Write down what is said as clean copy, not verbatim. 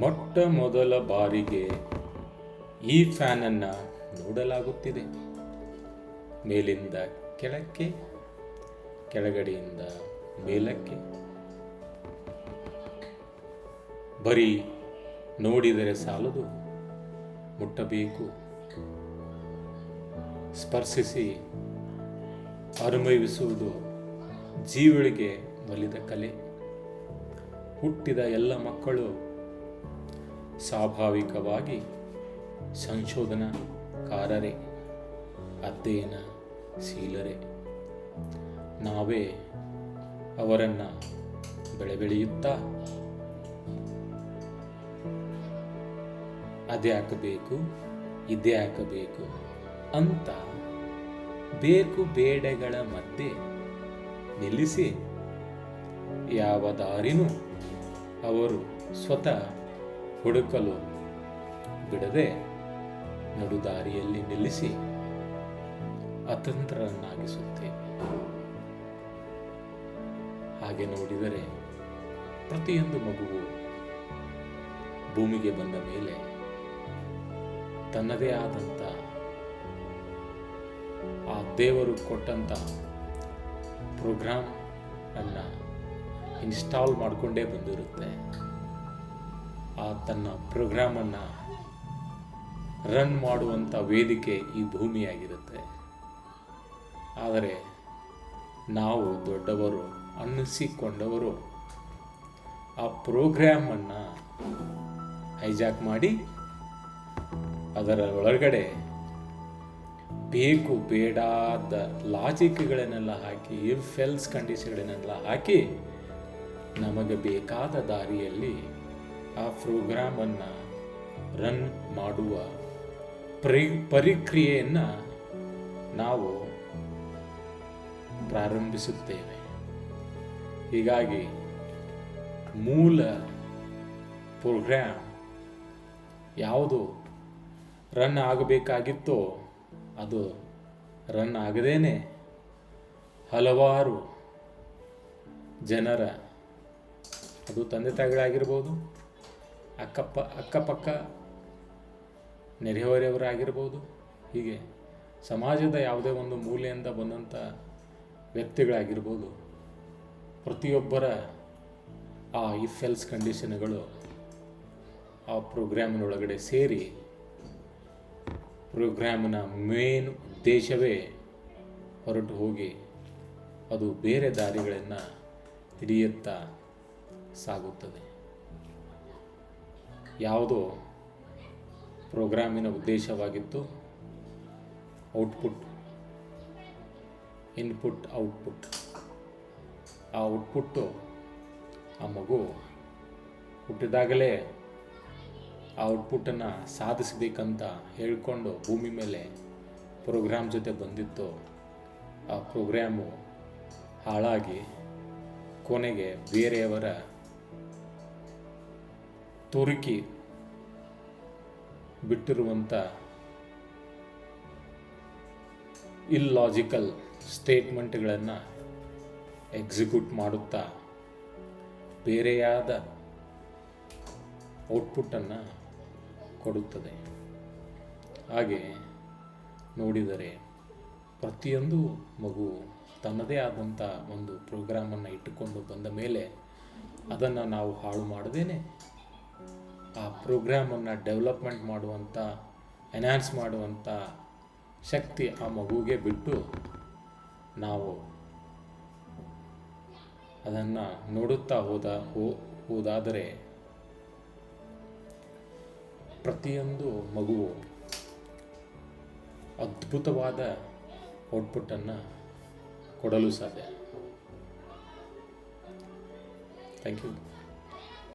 ಮೊಟ್ಟ ಮೊದಲ ಬಾರಿಗೆ ಈ ಫ್ಯಾನನ್ನು ನೋಡಲಾಗುತ್ತಿದೆ. ಮೇಲಿಂದ ಕೆಳಕ್ಕೆ, ಕೆಳಗಡೆಯಿಂದ ಮೇಲಕ್ಕೆ. ಬರೀ ನೋಡಿದರೆ ಸಾಲದು, ಮುಟ್ಟಬೇಕು, ಸ್ಪರ್ಶಿಸಿ ಅನುಭವಿಸುವುದು ಜೀವಳಿಗೆ ಒಲಿದ ಕಲೆ. ಹುಟ್ಟಿದ ಎಲ್ಲ ಮಕ್ಕಳು ಸ್ವಾಭಾವಿಕವಾಗಿ ಸಂಶೋಧನಾಕಾರರೇ, ಅಧ್ಯಯನಶೀಲರೇ. ನಾವೇ ಅವರನ್ನು ಬೆಳೆಯುತ್ತಾ ಅದೇ ಹಾಕಬೇಕು, ಇದೇ ಹಾಕಬೇಕು ಅಂತ ಬೇಕು ಬೇಡಗಳ ಮಧ್ಯೆ ನಿಲ್ಲಿಸಿ, ಯಾವ ದಾರಿನೂ ಅವರು ಸ್ವತಃ ಹುಡುಕಲು ಬಿಡದೆ ನಡುದಾರಿಯಲ್ಲಿ ನಿಲ್ಲಿಸಿ ಅತಂತ್ರರನ್ನಾಗಿಸುತ್ತೇವೆ. ಹಾಗೆ ನೋಡಿದರೆ ಪ್ರತಿಯೊಂದು ಮಗುವು ಭೂಮಿಗೆ ಬಂದ ಮೇಲೆ ತನ್ನದೇ ಆದಂಥ ಆ ದೇವರು ಕೊಟ್ಟಂಥ ಪ್ರೋಗ್ರಾಮ್ ಅನ್ನು ಇನ್ಸ್ಟಾಲ್ ಮಾಡಿಕೊಂಡೇ ಬಂದಿರುತ್ತೆ. ಆ ತನ್ನ ಪ್ರೋಗ್ರಾಮನ್ನು ರನ್ ಮಾಡುವಂಥ ವೇದಿಕೆ ಈ ಭೂಮಿಯಾಗಿರುತ್ತೆ. ಆದರೆ ನಾವು ದೊಡ್ಡವರು ಅನ್ನಿಸಿಕೊಂಡವರು ಆ ಪ್ರೋಗ್ರಾಮನ್ನು ಹೈಜಾಕ್ ಮಾಡಿ ಅದರ ಒಳಗಡೆ ಬೇಕು ಬೇಡಾದ ಲಾಜಿಕ್ಗಳನ್ನೆಲ್ಲ ಹಾಕಿ, ಇಫ್ ಎಲ್ಸ್ ಕಂಡೀಷನ್ಗಳನ್ನೆಲ್ಲ ಹಾಕಿ ನಮಗೆ ಬೇಕಾದ ದಾರಿಯಲ್ಲಿ ಆ ಪ್ರೋಗ್ರಾಮನ್ನು ರನ್ ಮಾಡುವ ಪ್ರಕ್ರಿಯೆಯನ್ನು ನಾವು ಪ್ರಾರಂಭಿಸುತ್ತೇವೆ. ಹೀಗಾಗಿ ಮೂಲ ಪ್ರೋಗ್ರಾಮ್ ಯಾವುದು ರನ್ ಆಗಬೇಕಾಗಿತ್ತೋ ಅದು ರನ್ ಆಗದೇನೆ ಹಲವಾರು ಜನರ, ಅದು ತಂದೆ ತಾಯಿಗಳಾಗಿರ್ಬೋದು, ಅಕ್ಕಪಕ್ಕ ನೆರೆಹೊರೆಯವರಾಗಿರ್ಬೋದು, ಹೀಗೆ ಸಮಾಜದ ಯಾವುದೇ ಒಂದು ಮೂಲೆಯಿಂದ ಬಂದಂಥ ವ್ಯಕ್ತಿಗಳಾಗಿರ್ಬೋದು, ಪ್ರತಿಯೊಬ್ಬರ ಆ ಇಫ್ ಎಲ್ಸ್ ಕಂಡೀಷನ್ಗಳು ಆ ಪ್ರೋಗ್ರಾಮಿನೊಳಗಡೆ ಸೇರಿ ಪ್ರೋಗ್ರಾಮಿನ ಮೇನ್ ಉದ್ದೇಶವೇ ಹೊರಟು ಹೋಗಿ ಅದು ಬೇರೆ ದಾರಿಗಳನ್ನು ಹಿಡಿಯುತ್ತಾ ಸಾಗುತ್ತದೆ. ಯಾವುದೋ ಪ್ರೋಗ್ರಾಮಿನ ಉದ್ದೇಶವಾಗಿತ್ತು ಔಟ್ಪುಟ್, ಇನ್ಪುಟ್, ಔಟ್ಪುಟ್. ಆ ಔಟ್ಪುಟ್ಟು ಆ ಮಗು ಹುಟ್ಟಿದಾಗಲೇ ಆ ಔಟ್ಪುಟ್ಟನ್ನು ಸಾಧಿಸಬೇಕಂತ ಹೇಳಿಕೊಂಡು ಭೂಮಿ ಮೇಲೆ ಪ್ರೋಗ್ರಾಮ್ ಜೊತೆ ಬಂದಿತ್ತು. ಆ ಪ್ರೋಗ್ರಾಮು ಹಾಳಾಗಿ ಕೊನೆಗೆ ಬೇರೆಯವರ ತುರುಕಿ ಬಿಟ್ಟಿರುವಂಥ ಇಲ್ಲಾಜಿಕಲ್ ಸ್ಟೇಟ್ಮೆಂಟ್ಗಳನ್ನು ಎಕ್ಸಿಕ್ಯೂಟ್ ಮಾಡುತ್ತಾ ಬೇರೆಯಾದ ಔಟ್ಪುಟ್ಟನ್ನು ಕೊಡುತ್ತದೆ. ಹಾಗೆ ನೋಡಿದರೆ ಪ್ರತಿಯೊಂದು ಮಗು ತನ್ನದೇ ಆದಂಥ ಒಂದು ಪ್ರೋಗ್ರಾಮನ್ನು ಇಟ್ಟುಕೊಂಡು ಬಂದ ಮೇಲೆ ಅದನ್ನು ನಾವು ಹಾಳು ಮಾಡದೇನೆ ಆ ಪ್ರೋಗ್ರಾಮನ್ನು ಡೆವಲಪ್ಮೆಂಟ್ ಮಾಡುವಂಥ, ಎನ್ಹಾನ್ಸ್ ಮಾಡುವಂಥ ಶಕ್ತಿ ಆ ಮಗುವಿಗೆ ಬಿಟ್ಟು ನಾವು ಅದನ್ನು ನೋಡುತ್ತಾ ಹೋದಾದರೆ ಪ್ರತಿಯೊಂದು ಮಗುವು ಅದ್ಭುತವಾದ ಔಟ್ಪುಟ್ಟನ್ನು ಕೊಡಲು ಸಾಧ್ಯ. Thank you.